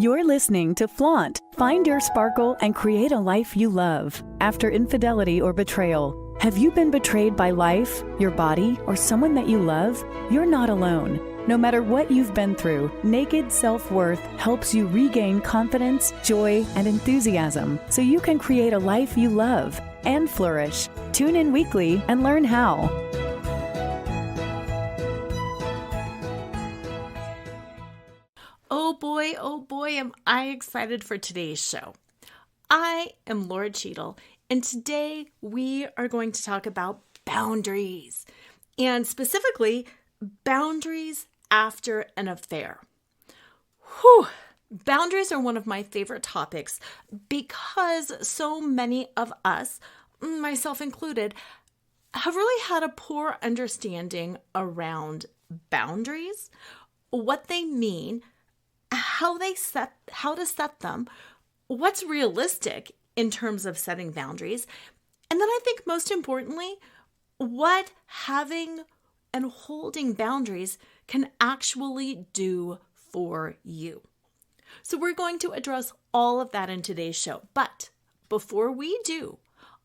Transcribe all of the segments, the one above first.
You're listening to Flaunt. Find your sparkle and create a life you love. After infidelity or betrayal, have you been betrayed by life, your body, or someone that you love? You're not alone. No matter what you've been through, Naked Self-Worth helps you regain confidence, joy, and enthusiasm so you can create a life you love and flourish. Tune in weekly and learn how. Oh boy, am I excited for today's show. I am Lora Cheadle, and today we are going to talk about boundaries, and specifically, boundaries after an affair. Whew! Boundaries are one of my favorite topics because so many of us, myself included, have really had a poor understanding around boundaries, what they mean, how to set them, what's realistic in terms of setting boundaries, and then I think most importantly, what having and holding boundaries can actually do for you. So we're going to address all of that in today's show. But before we do,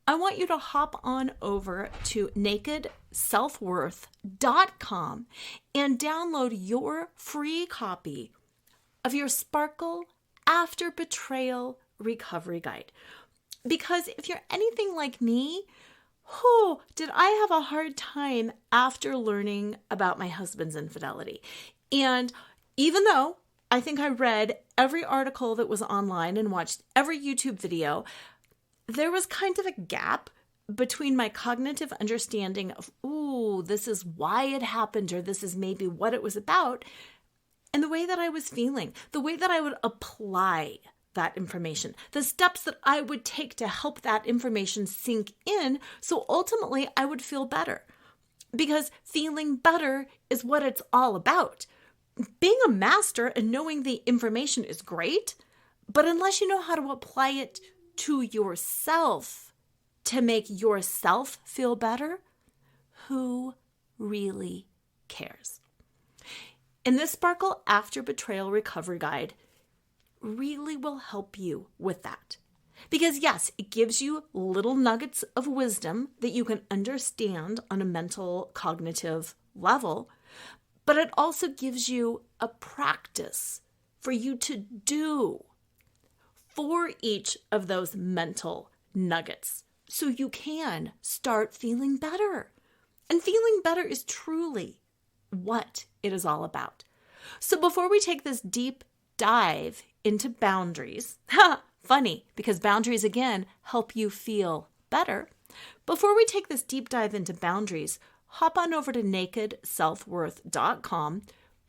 I want you to hop on over to nakedselfworth.com and download your free copy of your Sparkle After Betrayal Recovery Guide. Because if you're anything like me, did I have a hard time after learning about my husband's infidelity. And even though I think I read every article that was online and watched every YouTube video, there was kind of a gap between my cognitive understanding of, this is why it happened, or this is maybe what it was about, and the way that I was feeling, the way that I would apply that information, the steps that I would take to help that information sink in so ultimately I would feel better. Because feeling better is what it's all about. Being a master and knowing the information is great, but unless you know how to apply it to yourself to make yourself feel better, who really cares? And this Sparkle After Betrayal Recovery Guide really will help you with that. Because yes, it gives you little nuggets of wisdom that you can understand on a mental, cognitive level, but it also gives you a practice for you to do for each of those mental nuggets so you can start feeling better. And feeling better is truly what it is all about. So before we take this deep dive into boundaries, funny, because boundaries again help you feel better. Before we take this deep dive into boundaries, hop on over to nakedselfworth.com,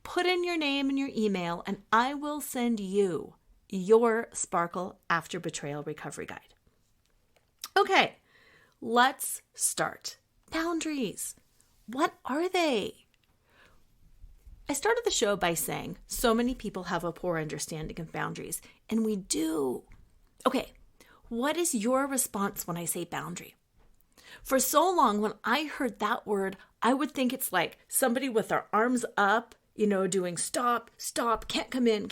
put in your name and your email, and I will send you your Sparkle After Betrayal Recovery Guide. Okay, let's start. Boundaries. What are they? I started the show by saying so many people have a poor understanding of boundaries, and we do. Okay, what is your response when I say boundary? For so long, when I heard that word, I would think it's like somebody with their arms up, doing stop, can't come in.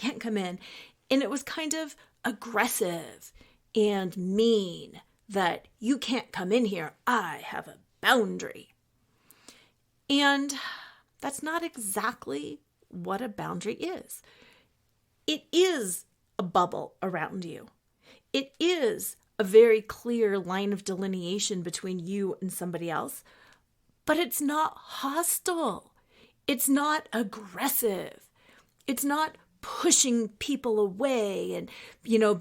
And it was kind of aggressive and mean that you can't come in here. I have a boundary. And that's not exactly what a boundary is. It is a bubble around you. It is a very clear line of delineation between you and somebody else, but it's not hostile. It's not aggressive. It's not pushing people away and,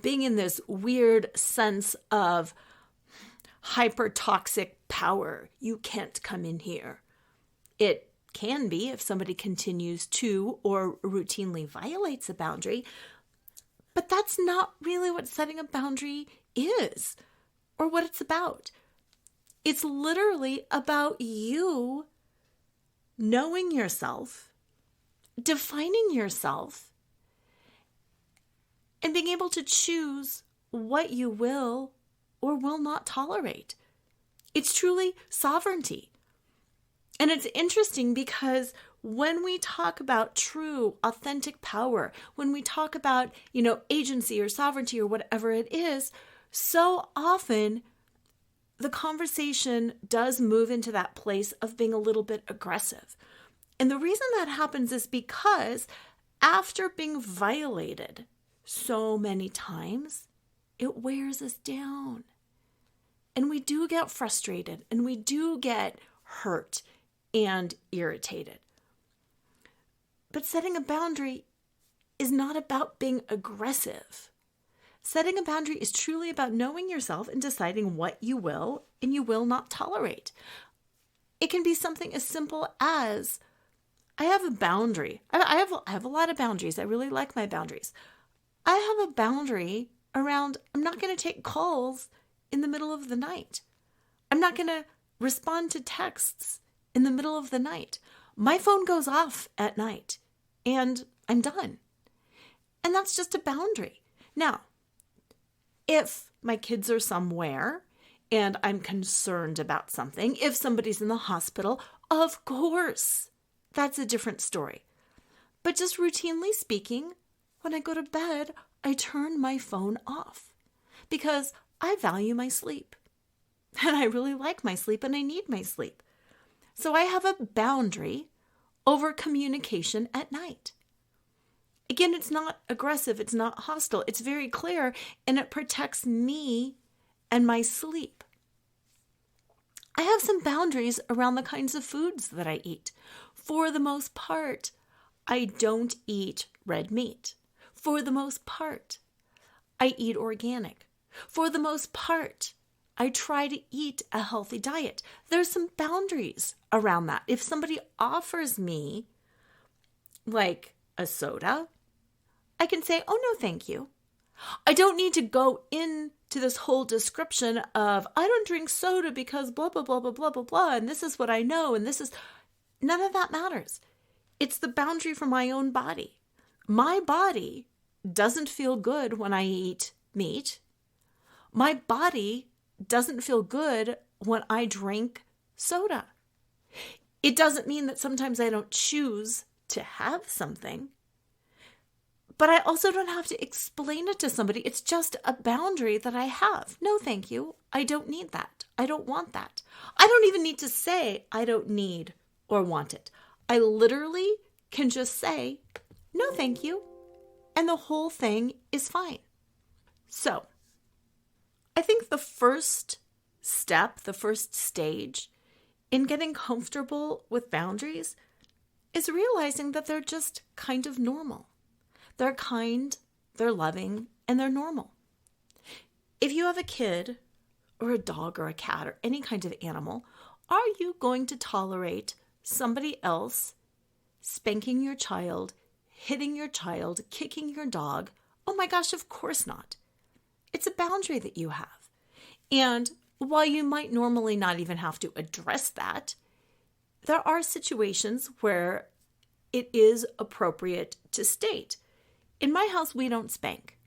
being in this weird sense of hyper-toxic power. You can't come in here. It can be if somebody continues to or routinely violates a boundary, but that's not really what setting a boundary is or what it's about. It's literally about you knowing yourself, defining yourself, and being able to choose what you will or will not tolerate. It's truly sovereignty. And it's interesting because when we talk about true, authentic power, when we talk about, agency or sovereignty or whatever it is, so often the conversation does move into that place of being a little bit aggressive. And the reason that happens is because after being violated so many times, it wears us down. And we do get frustrated and we do get hurt and irritated. But setting a boundary is not about being aggressive. Setting a boundary is truly about knowing yourself and deciding what you will and you will not tolerate. It can be something as simple as, I have a boundary. I have a lot of boundaries. I really like my boundaries. I have a boundary around, I'm not going to take calls in the middle of the night. I'm not going to respond to texts in the middle of the night. My phone goes off at night and I'm done. And that's just a boundary. Now, if my kids are somewhere and I'm concerned about something, if somebody's in the hospital, of course, that's a different story. But just routinely speaking, when I go to bed, I turn my phone off because I value my sleep. And I really like my sleep and I need my sleep. So I have a boundary over communication at night. Again, it's not aggressive, it's not hostile, it's very clear, and it protects me and my sleep. I have some boundaries around the kinds of foods that I eat. For the most part, I don't eat red meat. For the most part, I eat organic. For the most part, I try to eat a healthy diet. There's some boundaries around that. If somebody offers me like a soda, I can say, oh, no, thank you. I don't need to go into this whole description of, I don't drink soda because blah, blah, blah, blah, blah, blah, blah, and this is what I know, and this is, none of that matters. It's the boundary for my own body. My body doesn't feel good when I eat meat. My body doesn't feel good when I drink soda. It doesn't mean that sometimes I don't choose to have something, but I also don't have to explain it to somebody. It's just a boundary that I have. No, thank you. I don't need that. I don't want that. I don't even need to say I don't need or want it. I literally can just say, no, thank you. And the whole thing is fine. So I think the first step, the first stage in getting comfortable with boundaries is realizing that they're just kind of normal. They're kind, they're loving, and they're normal. If you have a kid or a dog or a cat or any kind of animal, are you going to tolerate somebody else spanking your child, hitting your child, kicking your dog? Oh my gosh, of course not. It's a boundary that you have. And while you might normally not even have to address that, there are situations where it is appropriate to state, in my house, we don't spank.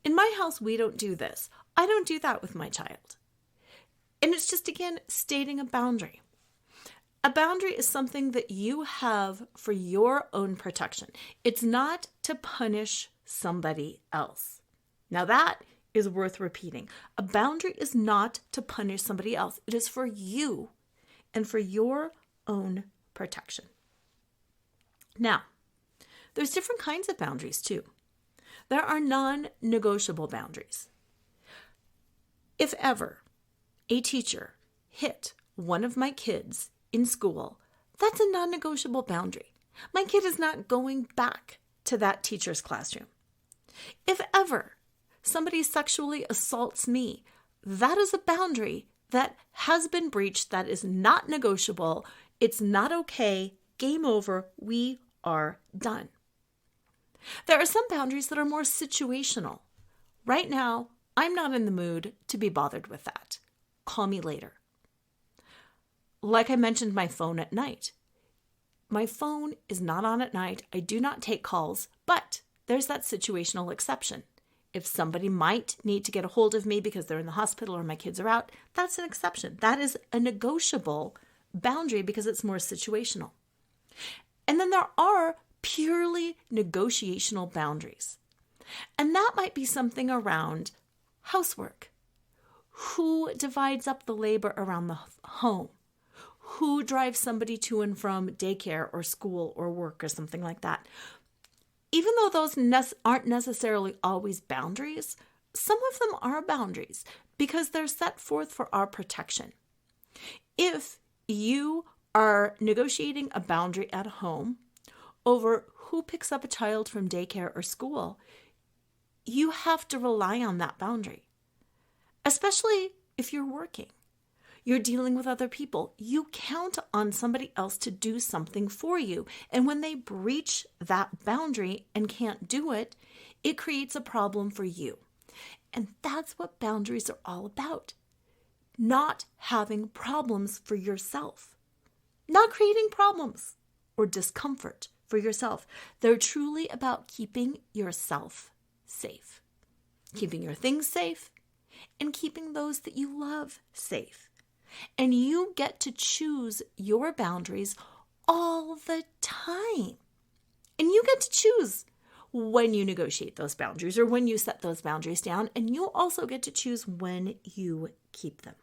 In my house, we don't do this. I don't do that with my child. And it's just, again, stating a boundary. A boundary is something that you have for your own protection. It's not to punish somebody else. Now that is worth repeating. A boundary is not to punish somebody else. It is for you and for your own protection. Now, there's different kinds of boundaries too. There are non-negotiable boundaries. If ever a teacher hit one of my kids in school, that's a non-negotiable boundary. My kid is not going back to that teacher's classroom. If ever somebody sexually assaults me, that is a boundary that has been breached, that is not negotiable. It's not okay. Game over. We are done. There are some boundaries that are more situational. Right now, I'm not in the mood to be bothered with that. Call me later. Like I mentioned, my phone at night. My phone is not on at night. I do not take calls, but there's that situational exception. If somebody might need to get a hold of me because they're in the hospital or my kids are out, that's an exception. That is a negotiable boundary because it's more situational. And then there are purely negotiational boundaries. And that might be something around housework. Who divides up the labor around the home? Who drives somebody to and from daycare or school or work or something like that? Even though those aren't necessarily always boundaries, some of them are boundaries because they're set forth for our protection. If you are negotiating a boundary at home over who picks up a child from daycare or school, you have to rely on that boundary, especially if you're working. You're dealing with other people. You count on somebody else to do something for you. And when they breach that boundary and can't do it, it creates a problem for you. And that's what boundaries are all about. Not having problems for yourself. Not creating problems or discomfort for yourself. They're truly about keeping yourself safe. Keeping your things safe and keeping those that you love safe. And you get to choose your boundaries all the time. And you get to choose when you negotiate those boundaries or when you set those boundaries down. And you also get to choose when you keep them.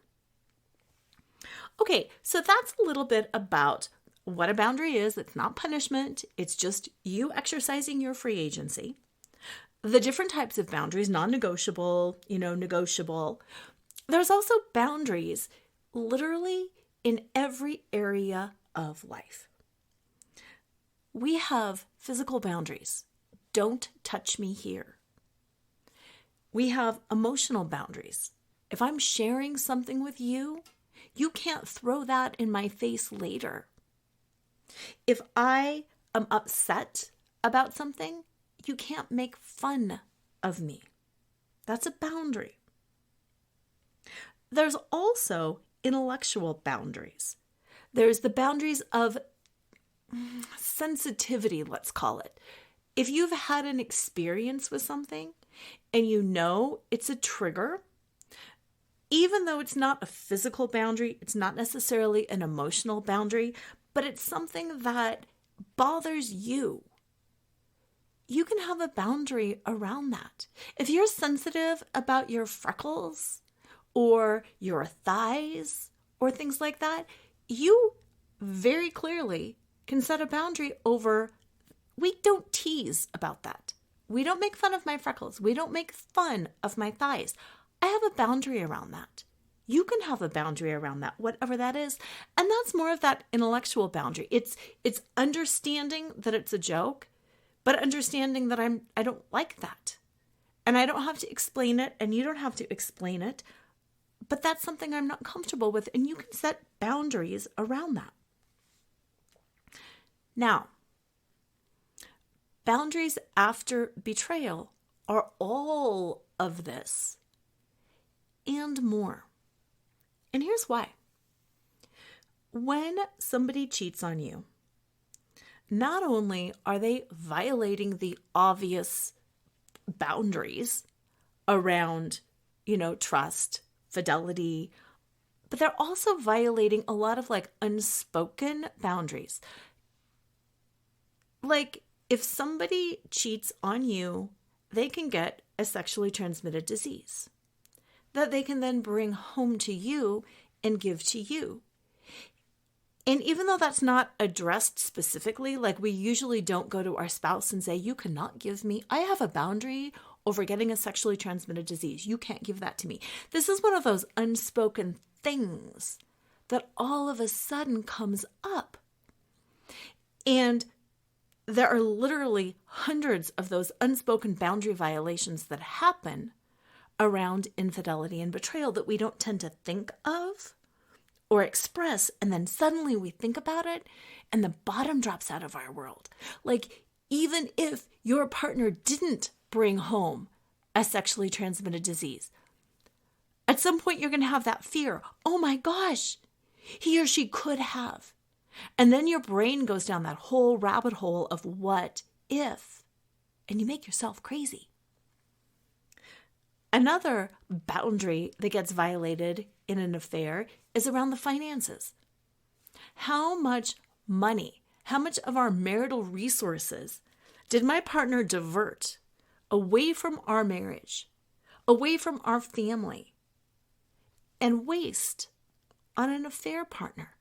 Okay, so that's a little bit about what a boundary is. It's not punishment. It's just you exercising your free agency. The different types of boundaries, non-negotiable, negotiable. There's also boundaries literally in every area of life. We have physical boundaries. Don't touch me here. We have emotional boundaries. If I'm sharing something with you, you can't throw that in my face later. If I am upset about something, you can't make fun of me. That's a boundary. There's also intellectual boundaries. There's the boundaries of sensitivity, let's call it. If you've had an experience with something and you know it's a trigger, even though it's not a physical boundary, it's not necessarily an emotional boundary, but it's something that bothers you, you can have a boundary around that. If you're sensitive about your freckles or your thighs or things like that, you very clearly can set a boundary over, we don't tease about that. We don't make fun of my freckles. We don't make fun of my thighs. I have a boundary around that. You can have a boundary around that, whatever that is. And that's more of that intellectual boundary. It's understanding that it's a joke, but understanding that I don't like that. And I don't have to explain it, and you don't have to explain it. But that's something I'm not comfortable with, and you can set boundaries around that. Now, boundaries after betrayal are all of this and more. And here's why. When somebody cheats on you, not only are they violating the obvious boundaries around, trust, fidelity, but they're also violating a lot of unspoken boundaries. Like if somebody cheats on you, they can get a sexually transmitted disease that they can then bring home to you and give to you. And even though that's not addressed specifically, we usually don't go to our spouse and say, you cannot give me, I have a boundary over getting a sexually transmitted disease. You can't give that to me. This is one of those unspoken things that all of a sudden comes up. And there are literally hundreds of those unspoken boundary violations that happen around infidelity and betrayal that we don't tend to think of or express, and then suddenly we think about it and the bottom drops out of our world. Even if your partner didn't bring home a sexually transmitted disease, at some point you're going to have that fear. Oh my gosh, he or she could have. And then your brain goes down that whole rabbit hole of what if, and you make yourself crazy. Another boundary that gets violated in an affair is around the finances. How much money, How much of our marital resources did my partner divert away from our marriage, away from our family, and waste on an affair partner?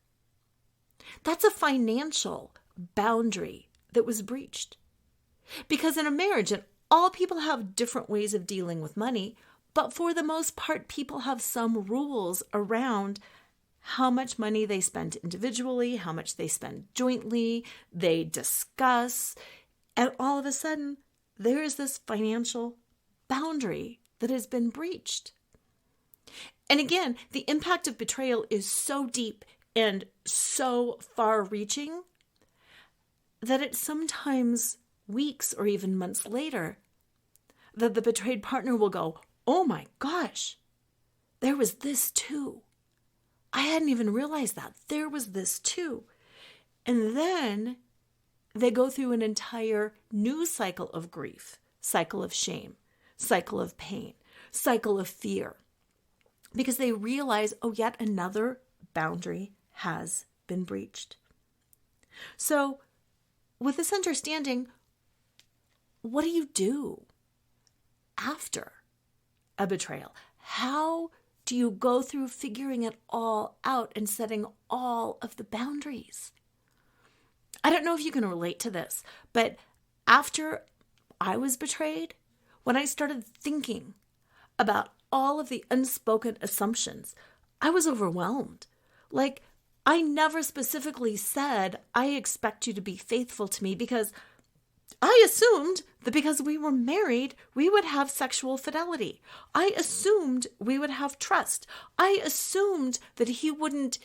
That's a financial boundary that was breached. Because in a marriage, and all people have different ways of dealing with money, but for the most part, people have some rules around how much money they spend individually, how much they spend jointly, they discuss, and all of a sudden, there is this financial boundary that has been breached. And again, the impact of betrayal is so deep and so far-reaching that it's sometimes weeks or even months later that the betrayed partner will go, "Oh my gosh, there was this too. I hadn't even realized that. There was this too." And then they go through an entire new cycle of grief, cycle of shame, cycle of pain, cycle of fear, because they realize, oh, yet another boundary has been breached. So with this understanding, what do you do after a betrayal? How do you go through figuring it all out and setting all of the boundaries? I don't know if you can relate to this, but after I was betrayed, when I started thinking about all of the unspoken assumptions, I was overwhelmed. Like, I never specifically said, "I expect you to be faithful to me," because I assumed that because we were married, we would have sexual fidelity. I assumed we would have trust. I assumed that he wouldn't,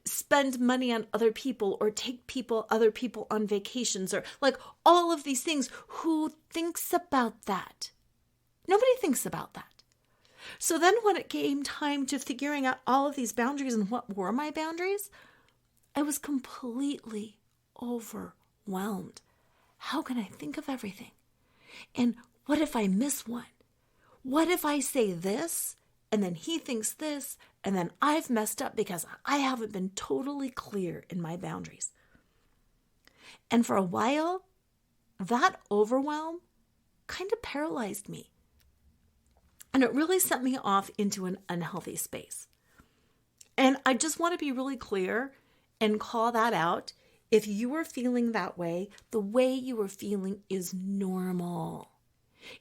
spend money on other people or take other people on vacations or like all of these things. Who thinks about that? Nobody thinks about that. So then when it came time to figuring out all of these boundaries and what were my boundaries, I was completely overwhelmed. How can I think of everything? And what if I miss one? What if I say this and then he thinks this and then I've messed up because I haven't been totally clear in my boundaries? And for a while, that overwhelm kind of paralyzed me. And it really sent me off into an unhealthy space. And I just want to be really clear and call that out. If you are feeling that way, the way you are feeling is normal.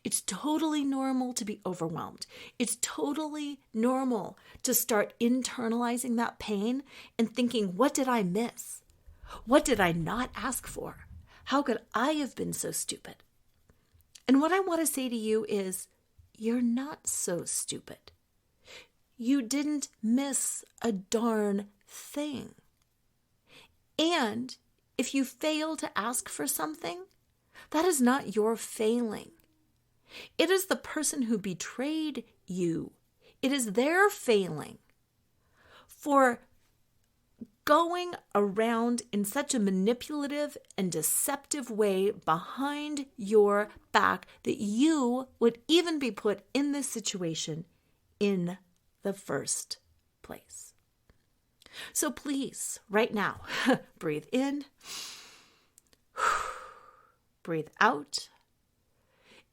It's totally normal to be overwhelmed. It's totally normal to start internalizing that pain and thinking, what did I miss? What did I not ask for? How could I have been so stupid? And what I want to say to you is, you're not so stupid. You didn't miss a darn thing. And if you fail to ask for something, that is not your failing. It is the person who betrayed you. It is their failing for going around in such a manipulative and deceptive way behind your back that you would even be put in this situation in the first place. So please, right now, breathe in, breathe out.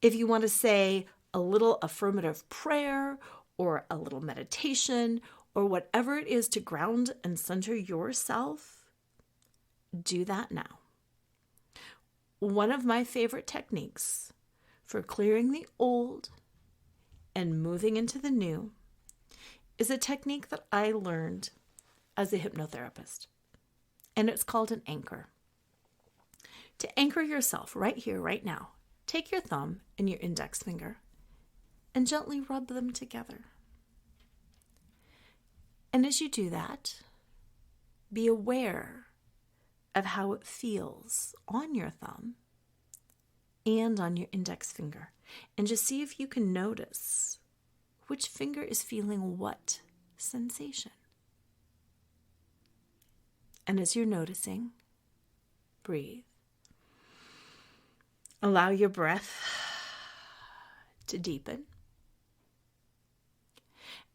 If you want to say a little affirmative prayer or a little meditation or whatever it is to ground and center yourself, do that now. One of my favorite techniques for clearing the old and moving into the new is a technique that I learned as a hypnotherapist, and it's called an anchor. To anchor yourself right here, right now, take your thumb and your index finger and gently rub them together. And as you do that, be aware of how it feels on your thumb and on your index finger. And just see if you can notice which finger is feeling what sensation. And as you're noticing, breathe. Allow your breath to deepen.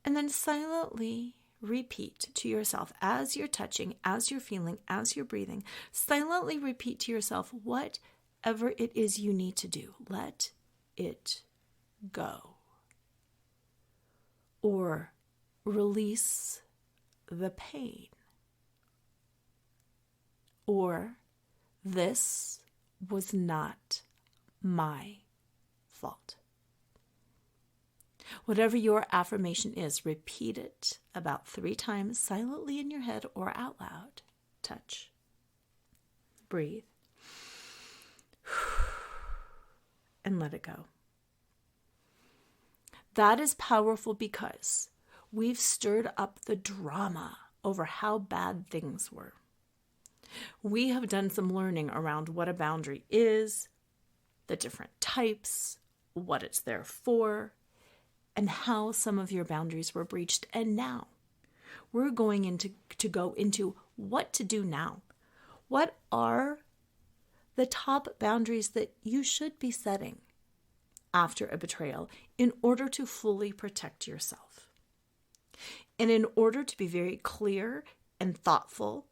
And then silently repeat to yourself as you're touching, as you're feeling, as you're breathing, silently repeat to yourself whatever it is you need to do. Let it go. Or release the pain. Or this was not my fault. Whatever your affirmation is, repeat it about 3 times silently in your head or out loud. Touch. Breathe. And let it go. That is powerful because we've stirred up the drama over how bad things were. We have done some learning around what a boundary is, the different types, what it's there for, and how some of your boundaries were breached. And now we're going to go into what to do now. What are the top boundaries that you should be setting after a betrayal in order to fully protect yourself? And in order to be very clear and thoughtful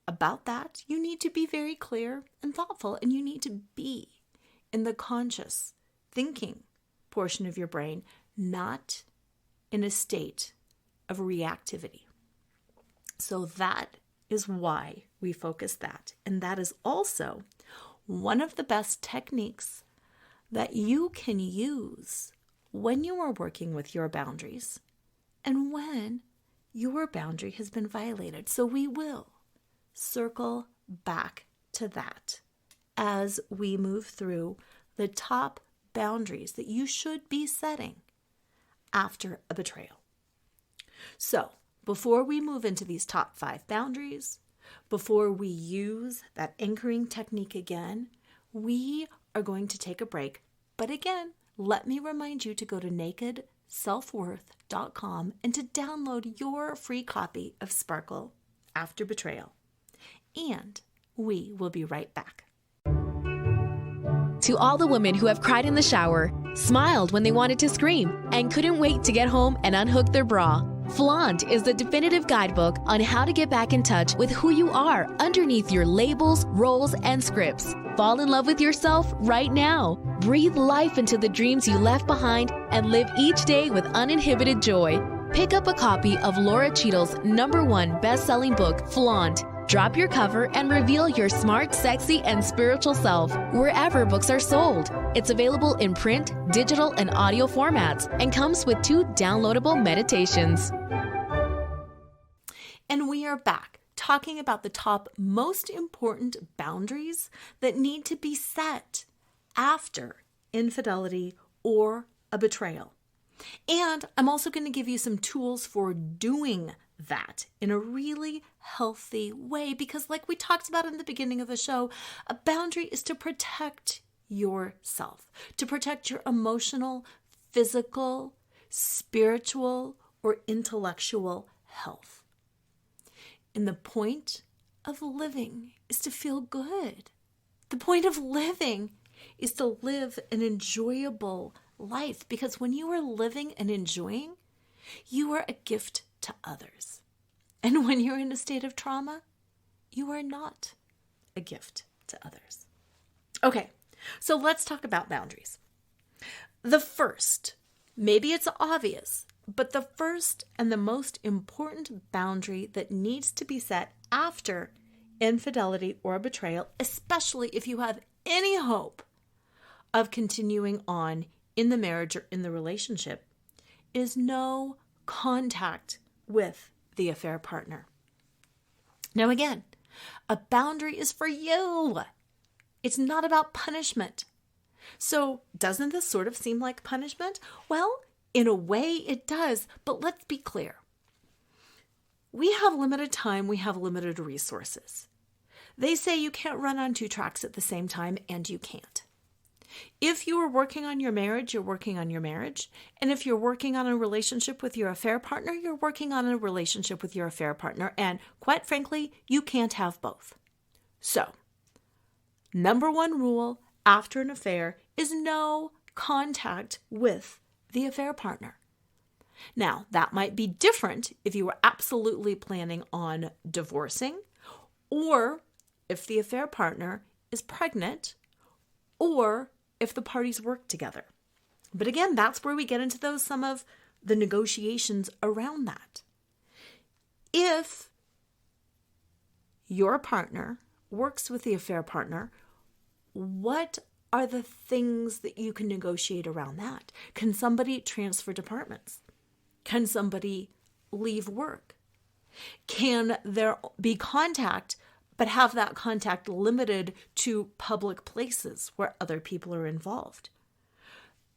about that, you need to be very clear and thoughtful, and you need to be in the conscious thinking portion of your brain, not in a state of reactivity. So that is why we focus that. And that is also one of the best techniques that you can use when you are working with your boundaries and when your boundary has been violated. So we will circle back to that as we move through the top boundaries that you should be setting after a betrayal. So before we move into these top 5 boundaries, before we use that anchoring technique again, we are going to take a break. But again, let me remind you to go to nakedselfworth.com and to download your free copy of Sparkle After Betrayal. And we will be right back. To all the women who have cried in the shower, smiled when they wanted to scream, and couldn't wait to get home and unhook their bra, Flaunt is the definitive guidebook on how to get back in touch with who you are underneath your labels, roles, and scripts. Fall in love with yourself right now. Breathe life into the dreams you left behind and live each day with uninhibited joy. Pick up a copy of Lora Cheadle's #1 best-selling book, Flaunt. Drop your cover and reveal your smart, sexy, and spiritual self wherever books are sold. It's available in print, digital, and audio formats and comes with 2 downloadable meditations. And we are back talking about the top most important boundaries that need to be set after infidelity or a betrayal. And I'm also going to give you some tools for doing that in a really healthy way, because like we talked about in the beginning of the show, a boundary is to protect yourself, to protect your emotional, physical, spiritual, or intellectual health. And the point of living is to feel good. The point of living is to live an enjoyable life, because when you are living and enjoying, you are a gift to others. And when you're in a state of trauma, you are not a gift to others. Okay, so let's talk about boundaries. The first, maybe it's obvious, but the first and the most important boundary that needs to be set after infidelity or betrayal, especially if you have any hope of continuing on in the marriage or in the relationship, is no contact with the affair partner. Now again, a boundary is for you. It's not about punishment. So doesn't this sort of seem like punishment? Well, in a way it does, but let's be clear. We have limited time, we have limited resources. They say you can't run on 2 tracks at the same time, and you can't. If you are working on your marriage, you're working on your marriage. And if you're working on a relationship with your affair partner, you're working on a relationship with your affair partner. And quite frankly, you can't have both. So, #1 rule after an affair is no contact with the affair partner. Now, that might be different if you were absolutely planning on divorcing, or if the affair partner is pregnant, or if the parties work together. But again, that's where we get into some of the negotiations around that. If your partner works with the affair partner, what are the things that you can negotiate around that? Can somebody transfer departments? Can somebody leave work? Can there be contact, but have that contact limited to public places where other people are involved?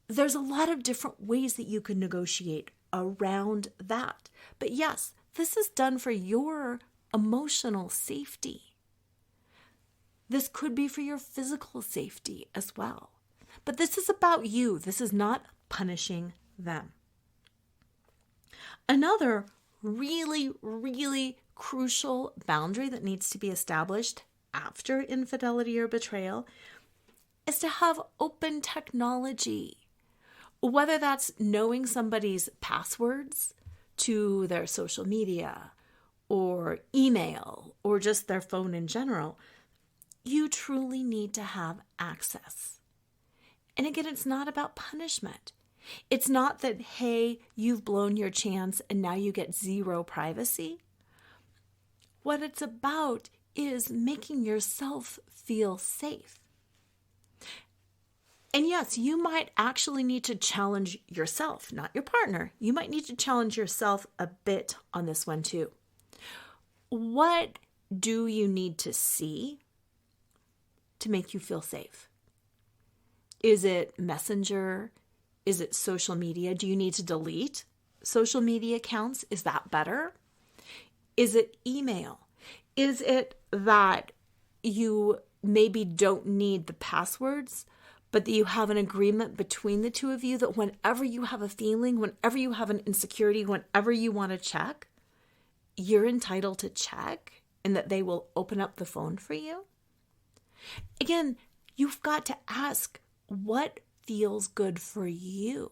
There's a lot of different ways that you can negotiate around that. But yes, this is done for your emotional safety. This could be for your physical safety as well. But this is about you. This is not punishing them. Another really, really crucial boundary that needs to be established after infidelity or betrayal is to have open technology. Whether that's knowing somebody's passwords to their social media or email or just their phone in general, you truly need to have access. And again, it's not about punishment. It's not that, hey, you've blown your chance and now you get zero privacy. What it's about is making yourself feel safe. And yes, you might actually need to challenge yourself, not your partner. You might need to challenge yourself a bit on this one too. What do you need to see to make you feel safe? Is it Messenger? Is it social media? Do you need to delete social media accounts? Is that better? Is it email? Is it that you maybe don't need the passwords, but that you have an agreement between the two of you that whenever you have a feeling, whenever you have an insecurity, whenever you want to check, you're entitled to check and that they will open up the phone for you? Again, you've got to ask what feels good for you.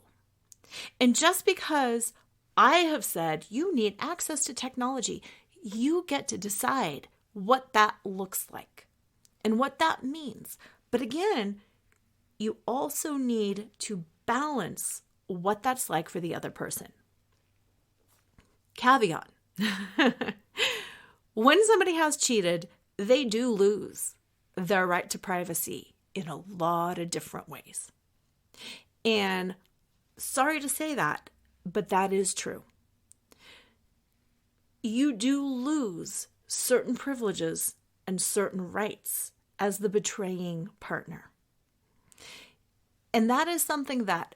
And just because I have said you need access to technology, you get to decide what that looks like and what that means. But again, you also need to balance what that's like for the other person. Caveat. When somebody has cheated, they do lose their right to privacy in a lot of different ways. And sorry to say that, but that is true. You do lose certain privileges and certain rights as the betraying partner. And that is something that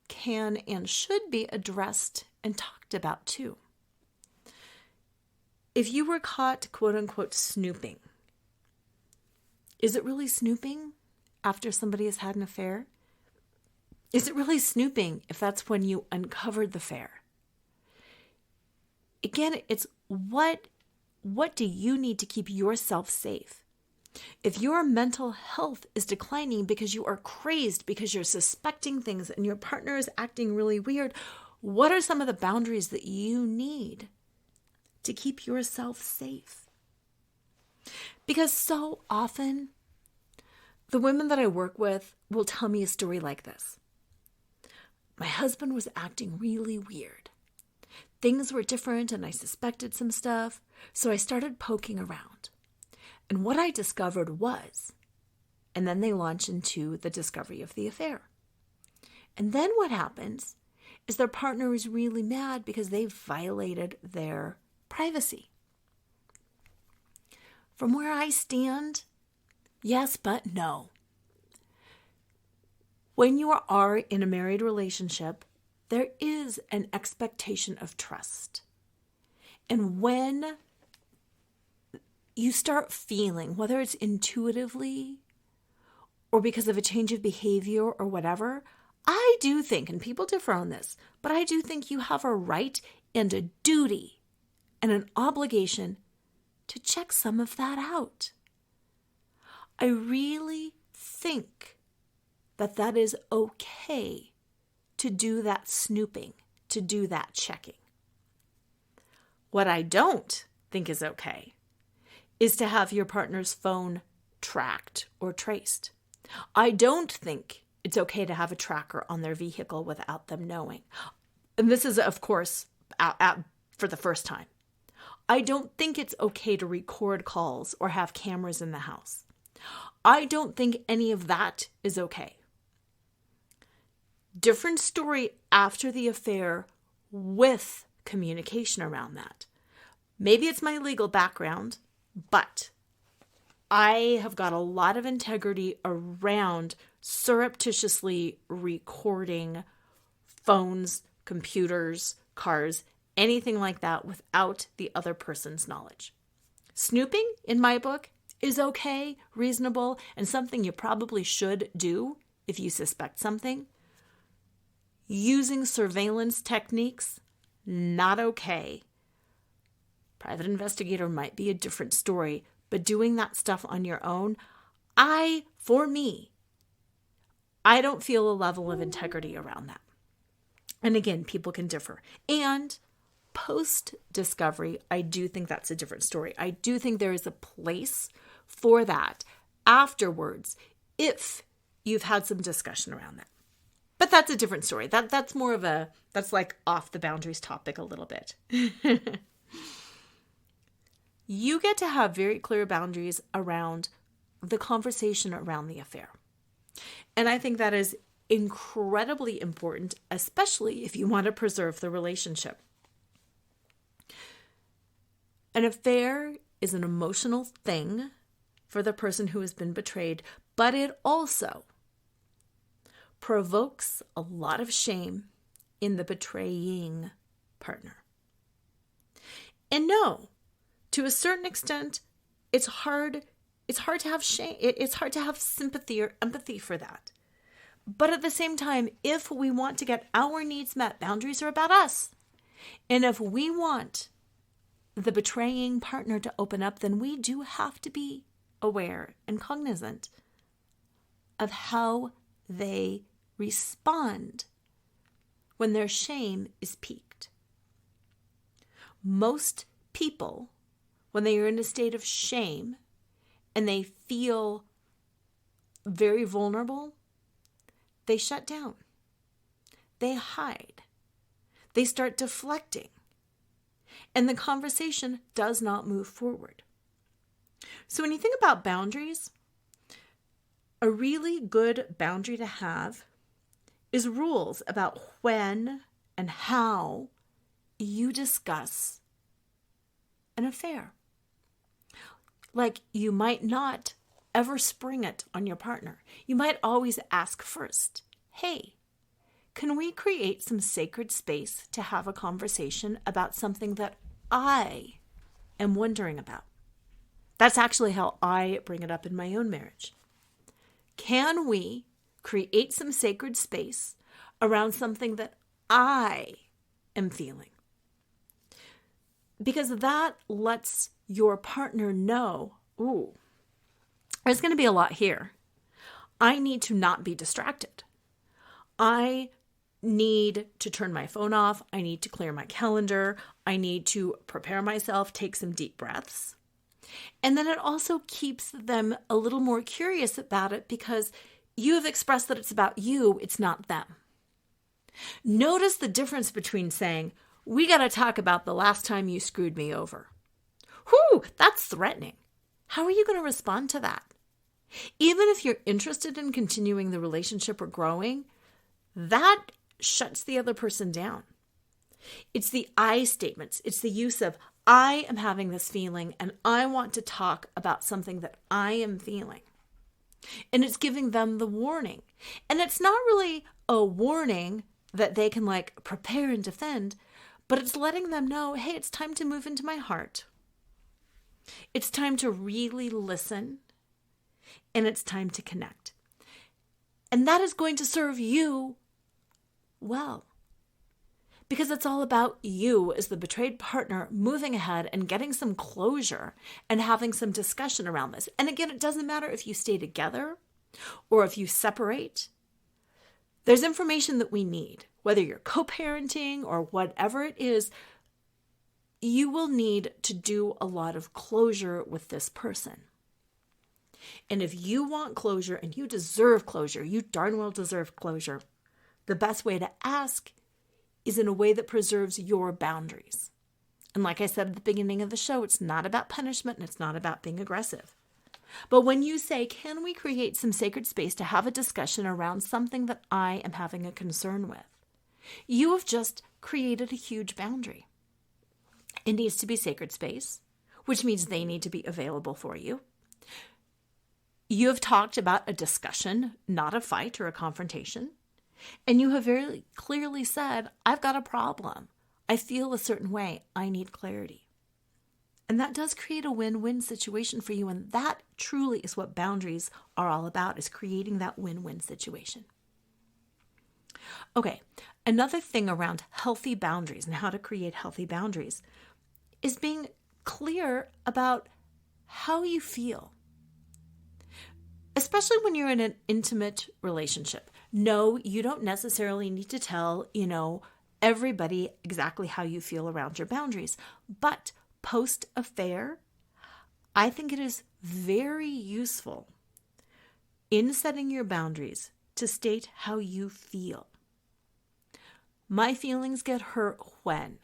can and should be addressed and talked about too. If you were caught, quote unquote, snooping, is it really snooping after somebody has had an affair? Is it really snooping if that's when you uncovered the affair? Again, it's what do you need to keep yourself safe? If your mental health is declining because you are crazed, because you're suspecting things and your partner is acting really weird, what are some of the boundaries that you need to keep yourself safe? Because so often, the women that I work with will tell me a story like this. My husband was acting really weird. Things were different and I suspected some stuff, so I started poking around. And what I discovered was, and then they launch into the discovery of the affair. And then what happens is their partner is really mad because they've violated their privacy. From where I stand, yes, but no. When you are in a married relationship, there is an expectation of trust. And when you start feeling, whether it's intuitively or because of a change of behavior or whatever, I do think, and people differ on this, but I do think you have a right and a duty and an obligation to check some of that out. I really think that is okay to do that snooping to do that checking. What I don't think is okay is to have your partner's phone tracked or traced. I don't think it's okay to have a tracker on their vehicle without them knowing. And this is, of course, for the first time. I don't think it's okay to record calls or have cameras in the house. I don't think any of that is okay. Different story after the affair with communication around that. Maybe it's my legal background, but I have got a lot of integrity around surreptitiously recording phones, computers, cars, anything like that without the other person's knowledge. Snooping, in my book, is okay, reasonable, and something you probably should do if you suspect something. Using surveillance techniques, not okay. Private investigator might be a different story, but doing that stuff on your own, for me, I don't feel a level of integrity around that. And again, people can differ. And post-discovery, I do think that's a different story. I do think there is a place for that afterwards if you've had some discussion around that. But that's a different story. That's more of that's like off the boundaries topic a little bit. You get to have very clear boundaries around the conversation around the affair. And I think that is incredibly important, especially if you want to preserve the relationship. An affair is an emotional thing for the person who has been betrayed, but it also provokes a lot of shame in the betraying partner. And no, to a certain extent, it's hard to have shame. It's hard to have sympathy or empathy for that. But at the same time, if we want to get our needs met, boundaries are about us. And if we want the betraying partner to open up, then we do have to be aware and cognizant of how they respond when their shame is piqued. Most people, when they are in a state of shame and they feel very vulnerable, they shut down. They hide. They start deflecting. And the conversation does not move forward. So when you think about boundaries, a really good boundary to have is rules about when and how you discuss an affair. Like, you might not ever spring it on your partner. You might always ask first, hey, can we create some sacred space to have a conversation about something that I am wondering about? That's actually how I bring it up in my own marriage. Can we create some sacred space around something that I am feeling? Because that lets your partner know, ooh, there's going to be a lot here. I need to not be distracted. I need to turn my phone off. I need to clear my calendar. I need to prepare myself, take some deep breaths. And then it also keeps them a little more curious about it because you have expressed that it's about you, it's not them. Notice the difference between saying, we got to talk about the last time you screwed me over. Whew, that's threatening. How are you going to respond to that? Even if you're interested in continuing the relationship or growing, that shuts the other person down. It's the I statements. It's the use of, I am having this feeling and I want to talk about something that I am feeling. And it's giving them the warning. And it's not really a warning that they can prepare and defend, but it's letting them know, hey, it's time to move into my heart. It's time to really listen. And it's time to connect. And that is going to serve you well. Because it's all about you as the betrayed partner moving ahead and getting some closure and having some discussion around this. And again, it doesn't matter if you stay together or if you separate. There's information that we need, whether you're co-parenting or whatever it is. You will need to do a lot of closure with this person. And if you want closure and you deserve closure, you darn well deserve closure, the best way to ask is in a way that preserves your boundaries. And like I said at the beginning of the show, it's not about punishment and it's not about being aggressive. But when you say, can we create some sacred space to have a discussion around something that I am having a concern with? You have just created a huge boundary. It needs to be sacred space, which means they need to be available for you. You have talked about a discussion, not a fight or a confrontation. And you have very clearly said, I've got a problem. I feel a certain way. I need clarity. And that does create a win-win situation for you. And that truly is what boundaries are all about, is creating that win-win situation. Okay, another thing around healthy boundaries and how to create healthy boundaries is being clear about how you feel. Especially when you're in an intimate relationship. No, you don't necessarily need to tell, everybody exactly how you feel around your boundaries. But post-affair, I think it is very useful in setting your boundaries to state how you feel. My feelings get hurt when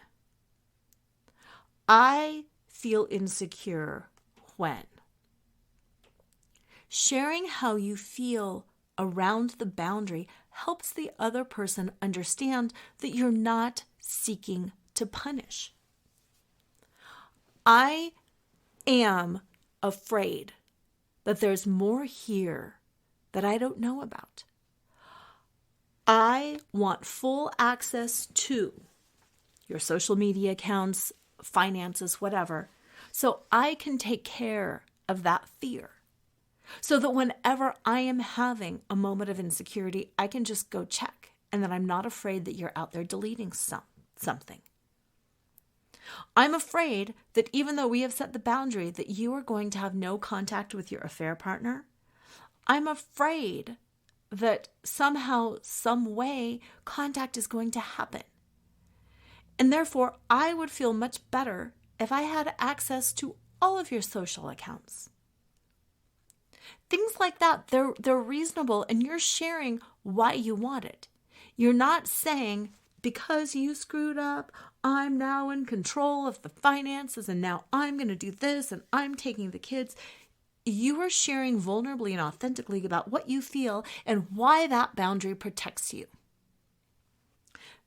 I feel insecure when. Sharing how you feel around the boundary helps the other person understand that you're not seeking to punish. I am afraid that there's more here that I don't know about. I want full access to your social media accounts, finances, whatever, so I can take care of that fear. So that whenever I am having a moment of insecurity, I can just go check, and that I'm not afraid that you're out there deleting something. I'm afraid that even though we have set the boundary that you are going to have no contact with your affair partner, I'm afraid that somehow, some way, contact is going to happen. And therefore, I would feel much better if I had access to all of your social accounts. Things like that, they're reasonable, and you're sharing why you want it. You're not saying, because you screwed up, I'm now in control of the finances, and now I'm going to do this, and I'm taking the kids. You are sharing vulnerably and authentically about what you feel and why that boundary protects you.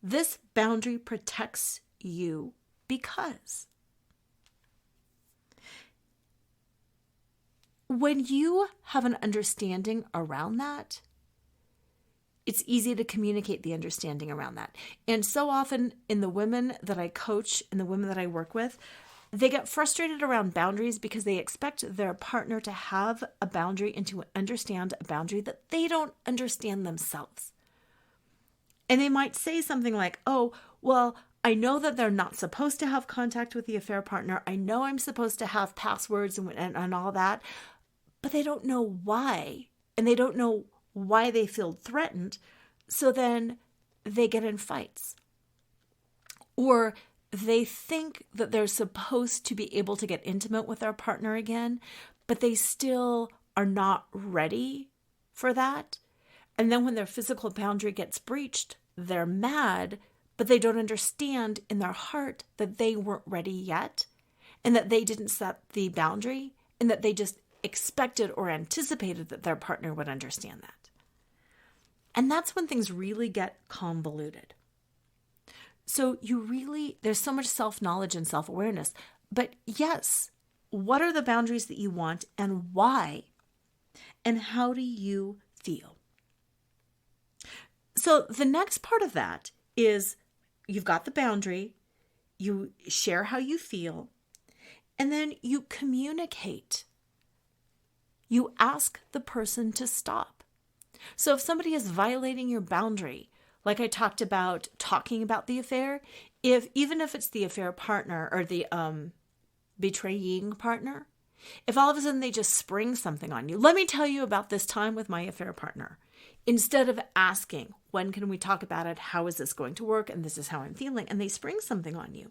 This boundary protects you because when you have an understanding around that, it's easy to communicate the understanding around that. And so often in the women that I coach and the women that I work with, they get frustrated around boundaries because they expect their partner to have a boundary and to understand a boundary that they don't understand themselves. And they might say something like, oh, well, I know that they're not supposed to have contact with the affair partner. I know I'm supposed to have passwords and all that. But they don't know why, and they don't know why they feel threatened, so then they get in fights. Or they think that they're supposed to be able to get intimate with their partner again, but they still are not ready for that. And then when their physical boundary gets breached, they're mad, but they don't understand in their heart that they weren't ready yet, and that they didn't set the boundary, and that they just expected or anticipated that their partner would understand that. And that's when things really get convoluted. So there's so much self-knowledge and self-awareness. But yes, what are the boundaries that you want and why? And how do you feel? So the next part of that is you've got the boundary, you share how you feel, and then you communicate. You ask the person to stop. So if somebody is violating your boundary, like I talked about talking about the affair, even if it's the affair partner or the betraying partner, if all of a sudden they just spring something on you, let me tell you about this time with my affair partner. Instead of asking, when can we talk about it? How is this going to work? And this is how I'm feeling. And they spring something on you.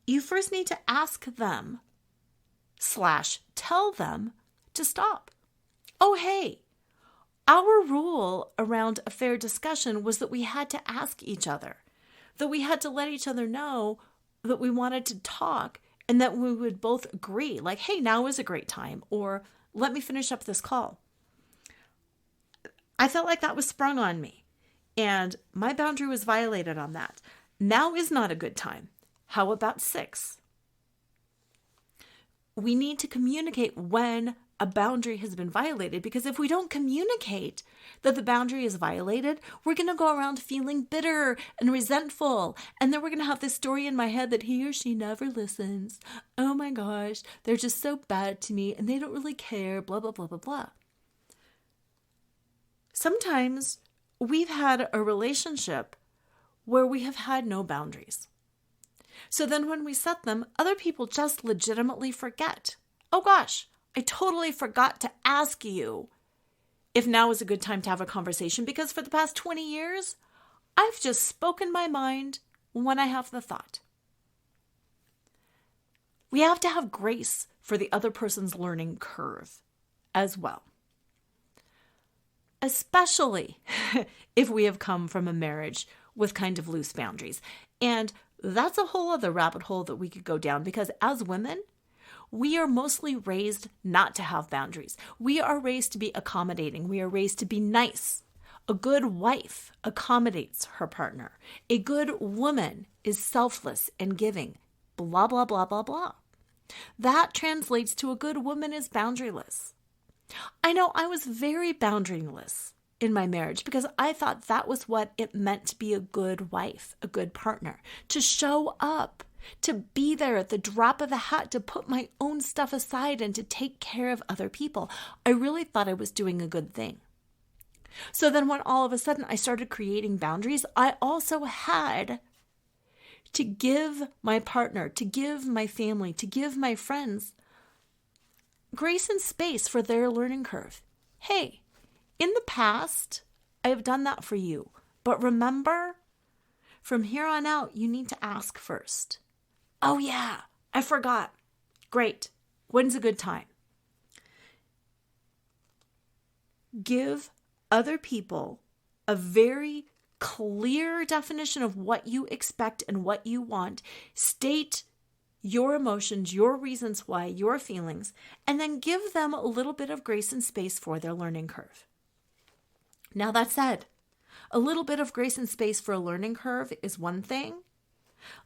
You first need to ask them / tell them to stop. Oh, hey, our rule around a fair discussion was that we had to ask each other, that we had to let each other know that we wanted to talk and that we would both agree, like, hey, now is a great time, or let me finish up this call. I felt like that was sprung on me, and my boundary was violated on that. Now is not a good time. How about 6? We need to communicate when a boundary has been violated, because if we don't communicate that the boundary is violated, we're going to go around feeling bitter and resentful. And then we're going to have this story in my head that he or she never listens. Oh my gosh, they're just so bad to me and they don't really care, blah, blah, blah, blah, blah. Sometimes we've had a relationship where we have had no boundaries. So then when we set them, other people just legitimately forget. Oh gosh, I totally forgot to ask you if now is a good time to have a conversation, because for the past 20 years, I've just spoken my mind when I have the thought. We have to have grace for the other person's learning curve as well. Especially if we have come from a marriage with kind of loose boundaries. And that's a whole other rabbit hole that we could go down, because as women, we are mostly raised not to have boundaries. We are raised to be accommodating. We are raised to be nice. A good wife accommodates her partner. A good woman is selfless and giving. Blah, blah, blah, blah, blah. That translates to a good woman is boundaryless. I know I was very boundaryless in my marriage because I thought that was what it meant to be a good wife, a good partner, to show up, to be there at the drop of a hat, to put my own stuff aside and to take care of other people. I really thought I was doing a good thing. So then when all of a sudden I started creating boundaries, I also had to give my partner, to give my family, to give my friends grace and space for their learning curve. Hey, in the past, I have done that for you. But remember, from here on out, you need to ask first. Oh yeah, I forgot. Great. When's a good time? Give other people a very clear definition of what you expect and what you want. State your emotions, your reasons why, your feelings, and then give them a little bit of grace and space for their learning curve. Now that said, a little bit of grace and space for a learning curve is one thing.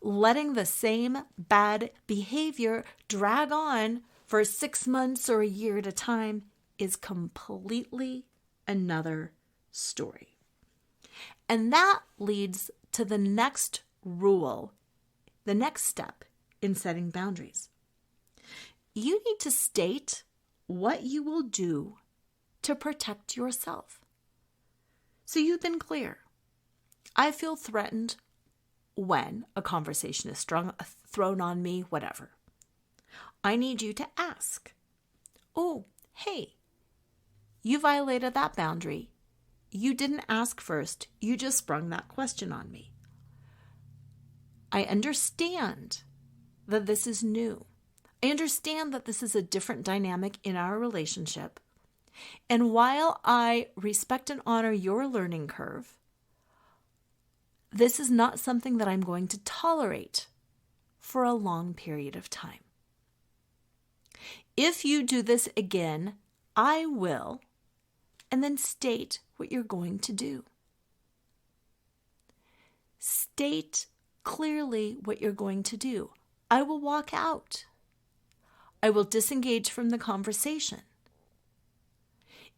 Letting the same bad behavior drag on for 6 months or a year at a time is completely another story. And that leads to the next rule, the next step in setting boundaries. You need to state what you will do to protect yourself. So you've been clear. I feel threatened when a conversation is thrown on me, whatever. I need you to ask, oh, hey, you violated that boundary. You didn't ask first. You just sprung that question on me. I understand that this is new. I understand that this is a different dynamic in our relationship. And while I respect and honor your learning curve, this is not something that I'm going to tolerate for a long period of time. If you do this again, I will, and then state what you're going to do. State clearly what you're going to do. I will walk out. I will disengage from the conversation.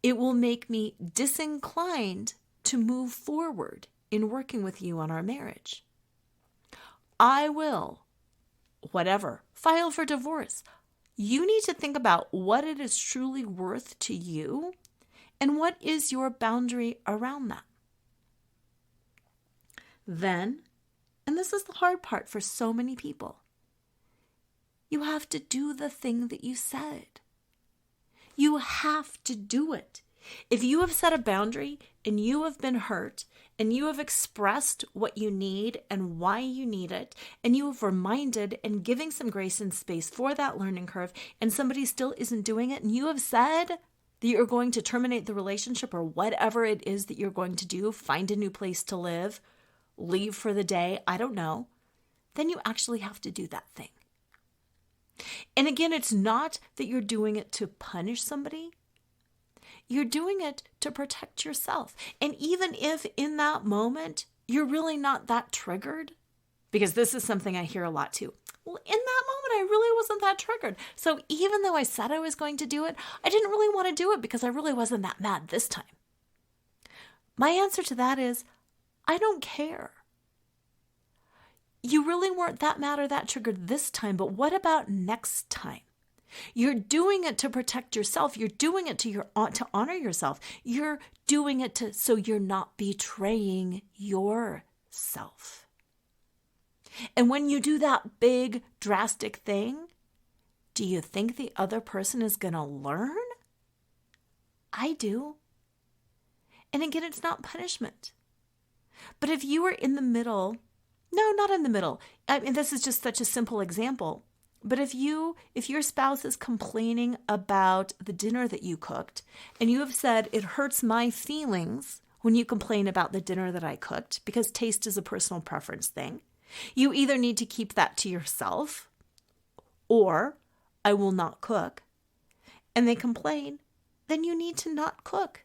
It will make me disinclined to move forward in working with you on our marriage. I will, file for divorce. You need to think about what it is truly worth to you and what is your boundary around that. Then, and this is the hard part for so many people, you have to do the thing that you said. You have to do it. If you have set a boundary and you have been hurt and you have expressed what you need and why you need it, and you have reminded and giving some grace and space for that learning curve, and somebody still isn't doing it, and you have said that you're going to terminate the relationship or whatever it is that you're going to do, find a new place to live, leave for the day, I don't know, then you actually have to do that thing. And again, it's not that you're doing it to punish somebody. You're doing it to protect yourself. And even if in that moment, you're really not that triggered, because this is something I hear a lot too. Well, in that moment, I really wasn't that triggered. So even though I said I was going to do it, I didn't really want to do it because I really wasn't that mad this time. My answer to that is, I don't care. You really weren't that mad or that triggered this time, but what about next time? You're doing it to protect yourself. You're doing it to honor yourself. You're doing it so you're not betraying yourself. And when you do that big, drastic thing, do you think the other person is going to learn? I do. And again, it's not punishment. But if you were in the middle, no, not in the middle. I mean, this is just such a simple example. But if your spouse is complaining about the dinner that you cooked, and you have said, it hurts my feelings when you complain about the dinner that I cooked, because taste is a personal preference thing, you either need to keep that to yourself, or I will not cook, and they complain, then you need to not cook.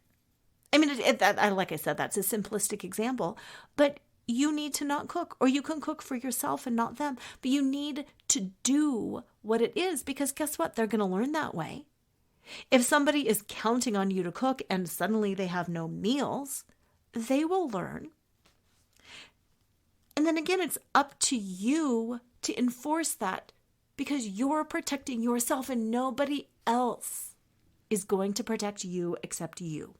I mean, like I said, that's a simplistic example, but you need to not cook, or you can cook for yourself and not them. But you need to do what it is, because guess what? They're going to learn that way. If somebody is counting on you to cook and suddenly they have no meals, they will learn. And then again, it's up to you to enforce that, because you're protecting yourself and nobody else is going to protect you except you.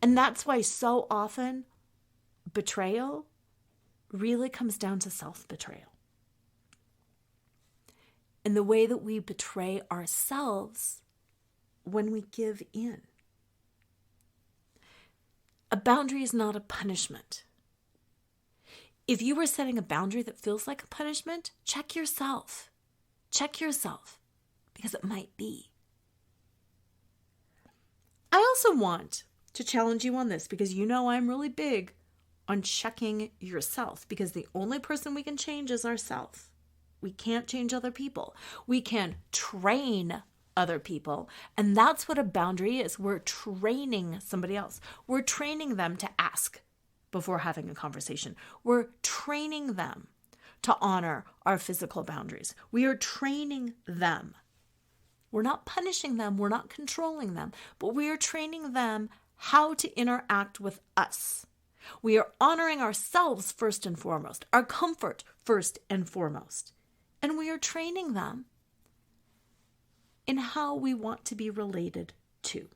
And that's why so often betrayal really comes down to self-betrayal. And the way that we betray ourselves when we give in. A boundary is not a punishment. If you are setting a boundary that feels like a punishment, check yourself. Check yourself, because it might be. I also want to challenge you on this, because you know I'm really big on checking yourself, because the only person we can change is ourselves. We can't change other people. We can train other people, and that's what a boundary is. We're training somebody else. We're training them to ask before having a conversation. We're training them to honor our physical boundaries. We are training them. We're not punishing them. We're not controlling them, but we are training them how to interact with us. We are honoring ourselves first and foremost, our comfort first and foremost. And we are training them in how we want to be related to.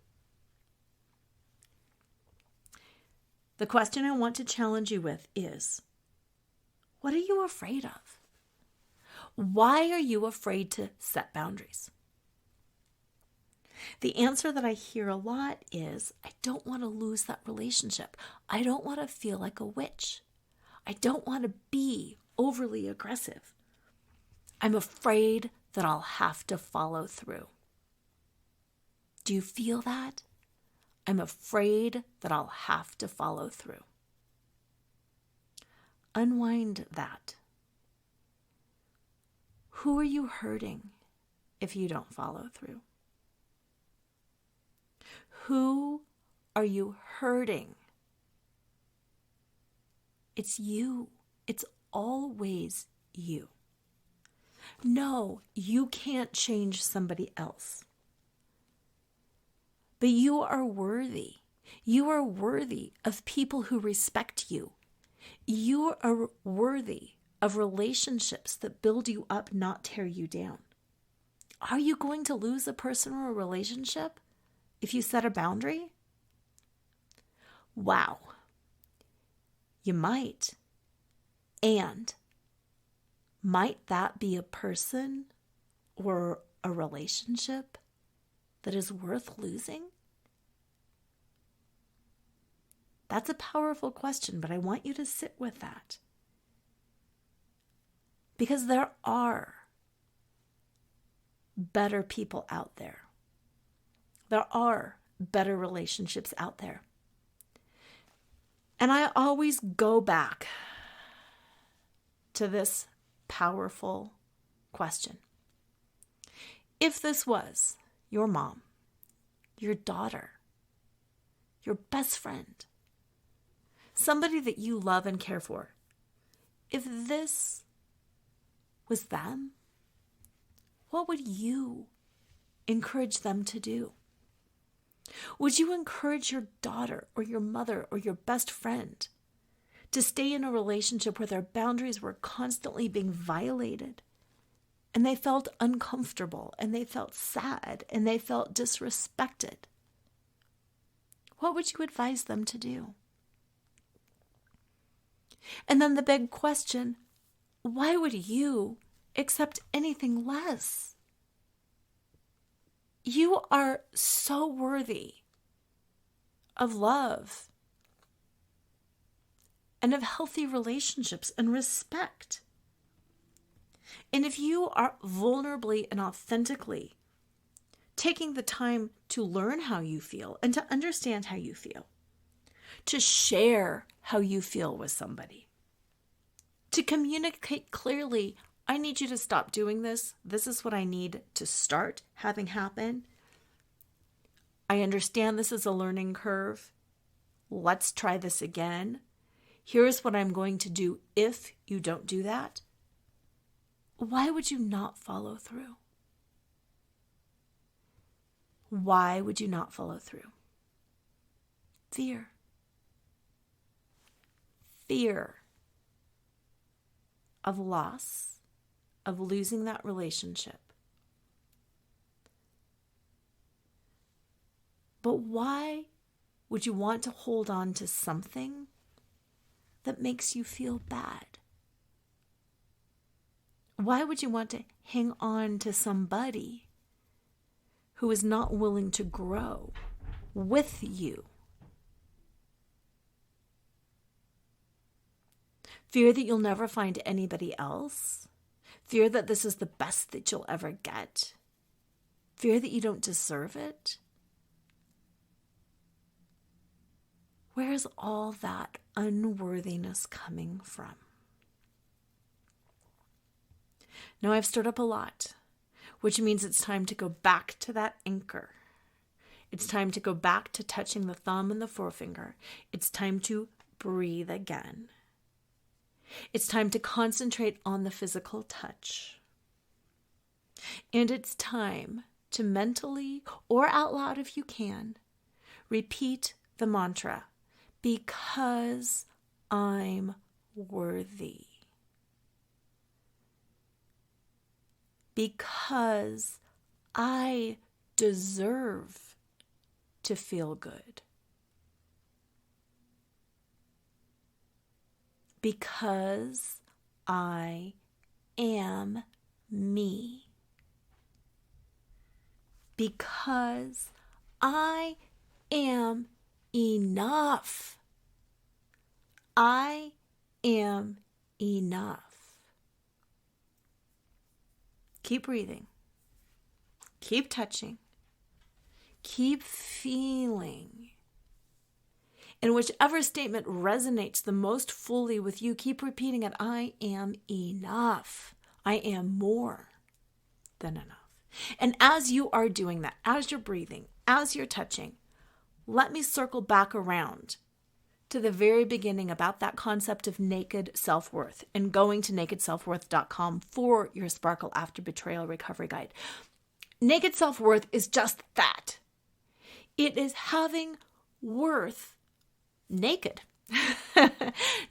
The question I want to challenge you with is, what are you afraid of? Why are you afraid to set boundaries? The answer that I hear a lot is, I don't want to lose that relationship. I don't want to feel like a witch. I don't want to be overly aggressive. I'm afraid that I'll have to follow through. Do you feel that? I'm afraid that I'll have to follow through. Unwind that. Who are you hurting if you don't follow through? Who are you hurting? It's you. It's always you. No, you can't change somebody else. But you are worthy. You are worthy of people who respect you. You are worthy of relationships that build you up, not tear you down. Are you going to lose a person or a relationship if you set a boundary? Wow. You might. And might that be a person or a relationship that is worth losing? That's a powerful question, but I want you to sit with that. Because there are better people out there. There are better relationships out there. And I always go back to this powerful question. If this was your mom, your daughter, your best friend, somebody that you love and care for, if this was them, what would you encourage them to do? Would you encourage your daughter or your mother or your best friend to stay in a relationship where their boundaries were constantly being violated and they felt uncomfortable and they felt sad and they felt disrespected? What would you advise them to do? And then the big question, why would you accept anything less? You are so worthy of love and of healthy relationships and respect. And if you are vulnerably and authentically taking the time to learn how you feel and to understand how you feel, to share how you feel with somebody, to communicate clearly, I need you to stop doing this. This is what I need to start having happen. I understand this is a learning curve. Let's try this again. Here's what I'm going to do if you don't do that. Why would you not follow through? Why would you not follow through? Fear. Fear of loss, of losing that relationship. But why would you want to hold on to something that makes you feel bad? Why would you want to hang on to somebody who is not willing to grow with you? Fear that you'll never find anybody else. Fear that this is the best that you'll ever get. Fear that you don't deserve it. Where is all that unworthiness coming from? Now, I've stirred up a lot, which means it's time to go back to that anchor. It's time to go back to touching the thumb and the forefinger. It's time to breathe again. It's time to concentrate on the physical touch. And it's time to mentally, or out loud if you can, repeat the mantra, because I'm worthy. Because I deserve to feel good. Because I am me. Because I am enough. I am enough. Keep breathing. Keep touching. Keep feeling. And whichever statement resonates the most fully with you, keep repeating it. I am enough. I am more than enough. And as you are doing that, as you're breathing, as you're touching, let me circle back around to the very beginning about that concept of naked self-worth and going to nakedselfworth.com for your Sparkle After Betrayal Recovery Guide. Naked self-worth is just that. It is having worth naked.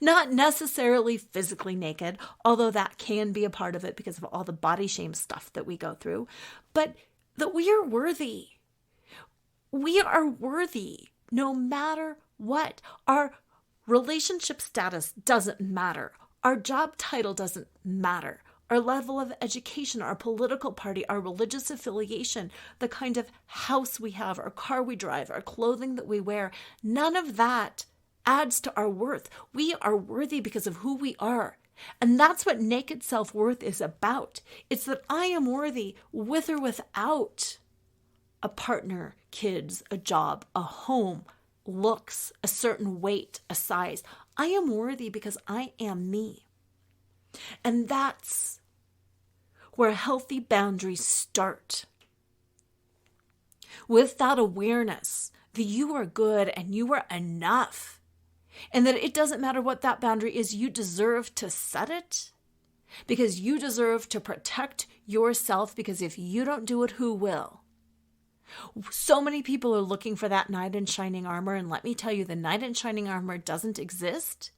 Not necessarily physically naked, although that can be a part of it because of all the body shame stuff that we go through, but that we are worthy. We are worthy no matter what. Our relationship status doesn't matter. Our job title doesn't matter. Our level of education, our political party, our religious affiliation, the kind of house we have, our car we drive, our clothing that we wear, none of that adds to our worth. We are worthy because of who we are. And that's what naked self-worth is about. It's that I am worthy with or without a partner, kids, a job, a home, looks, a certain weight, a size. I am worthy because I am me. And that's where healthy boundaries start. With that awareness that you are good and you are enough, and that it doesn't matter what that boundary is, you deserve to set it because you deserve to protect yourself, because if you don't do it, who will? So many people are looking for that knight in shining armor, and let me tell you, the knight in shining armor doesn't exist.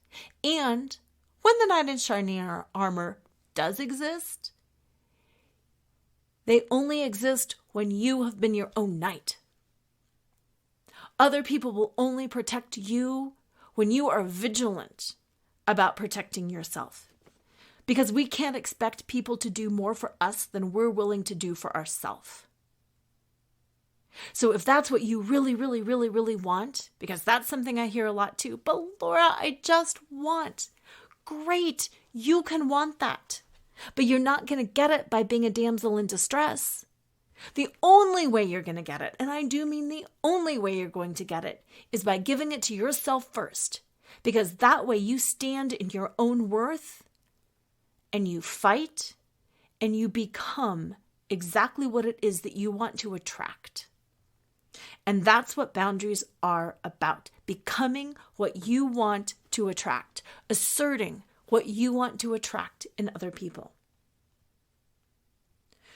And when the knight in shining armor does exist, they only exist when you have been your own knight. Other people will only protect you when you are vigilant about protecting yourself. Because we can't expect people to do more for us than we're willing to do for ourselves. So if that's what you really, really, really, really want, because that's something I hear a lot too, but Lora, I just want. Great, you can want that. But you're not going to get it by being a damsel in distress. The only way you're going to get it, and I do mean the only way you're going to get it, is by giving it to yourself first. Because that way you stand in your own worth and you fight and you become exactly what it is that you want to attract. And that's what boundaries are about. Becoming what you want to attract. Asserting what you want to attract in other people.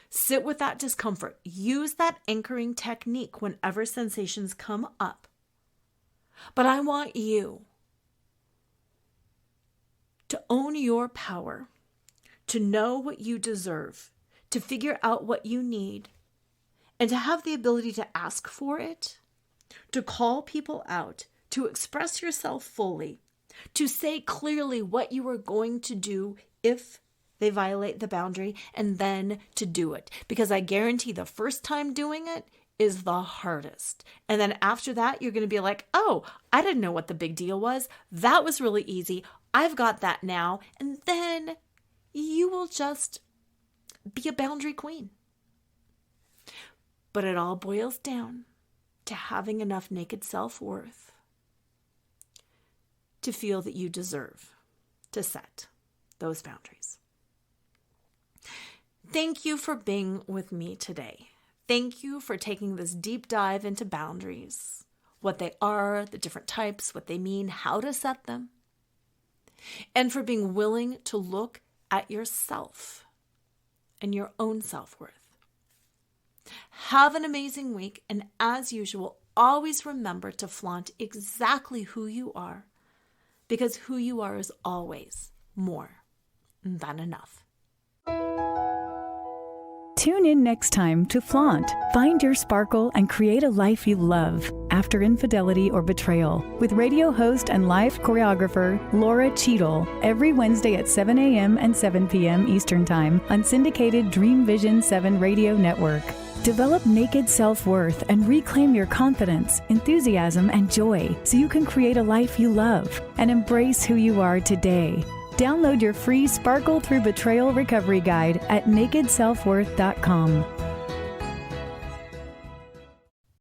Sit with that discomfort. Use that anchoring technique whenever sensations come up. But I want you to own your power, to know what you deserve, to figure out what you need, and to have the ability to ask for it, to call people out, to express yourself fully, to say clearly what you are going to do if they violate the boundary, and then to do it. Because I guarantee the first time doing it is the hardest. And then after that, you're going to be like, oh, I didn't know what the big deal was. That was really easy. I've got that now. And then you will just be a boundary queen. But it all boils down to having enough naked self-worth to feel that you deserve to set those boundaries. Thank you for being with me today. Thank you for taking this deep dive into boundaries, what they are, the different types, what they mean, how to set them, and for being willing to look at yourself and your own self-worth. Have an amazing week, and as usual, always remember to flaunt exactly who you are, because who you are is always more than enough. Tune in next time to Flaunt, Find Your Sparkle, and Create a Life You Love After Infidelity or Betrayal with radio host and live choreographer Lora Cheadle every Wednesday at 7 a.m. and 7 p.m. Eastern Time on syndicated Dream Vision 7 radio network. Develop naked self-worth and reclaim your confidence, enthusiasm, and joy so you can create a life you love and embrace who you are today. Download your free Sparkle Through Betrayal Recovery Guide at nakedselfworth.com.